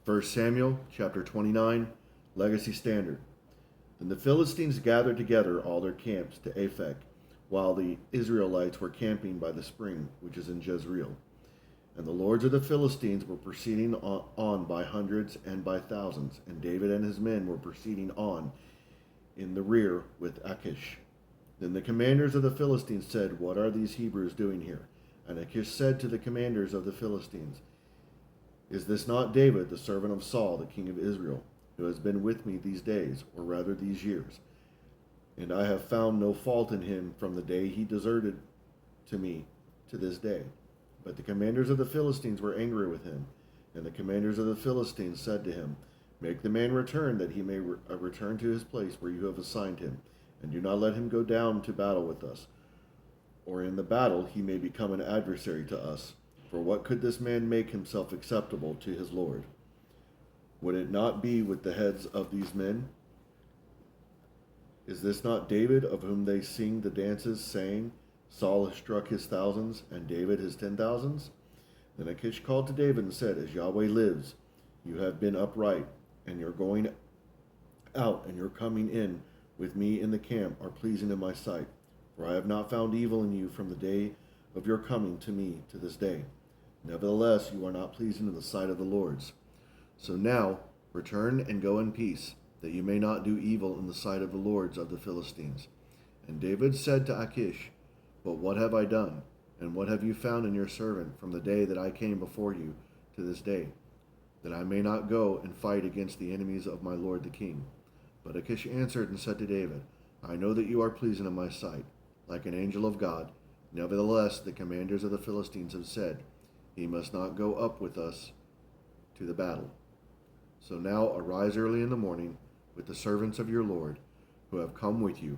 1 Samuel chapter 29, Legacy Standard. Then the Philistines gathered together all their camps to Aphek, while the Israelites were camping by the spring, which is in Jezreel. And the lords of the Philistines were proceeding on by hundreds and by thousands, and David and his men were proceeding on in the rear with Achish. Then the commanders of the Philistines said, "What are these Hebrews doing here?" And Achish said to the commanders of the Philistines, "Is this not David, the servant of Saul, the king of Israel, who has been with me these days, or rather these years? And I have found no fault in him from the day he deserted to me to this day." But the commanders of the Philistines were angry with him. And the commanders of the Philistines said to him, "Make the man return, that he may return to his place where you have assigned him, and do not let him go down to battle with us, or in the battle he may become an adversary to us. For what could this man make himself acceptable to his Lord? Would it not be with the heads of these men? Is this not David, of whom they sing the dances, saying, 'Saul has struck his thousands, and David his 10,000s?'" Then Achish called to David and said, "As Yahweh lives, you have been upright, and your going out and your coming in with me in the camp are pleasing in my sight. For I have not found evil in you from the day of your coming to me to this day. Nevertheless, you are not pleasing in the sight of the lords. So now return and go in peace, that you may not do evil in the sight of the lords of the Philistines." And David said to Achish, "But what have I done? And what have you found in your servant from the day that I came before you to this day, that I may not go and fight against the enemies of my lord the king?" But Achish answered and said to David, "I know that you are pleasing in my sight, like an angel of God. Nevertheless, the commanders of the Philistines have said, 'He must not go up with us to the battle.' So now arise early in the morning with the servants of your Lord, who have come with you,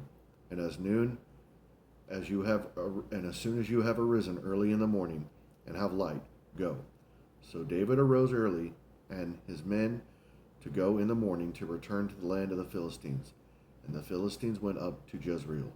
and as soon as you have arisen early in the morning and have light, go." So David arose early, and his men to go in the morning to return to the land of the Philistines. And the Philistines went up to Jezreel.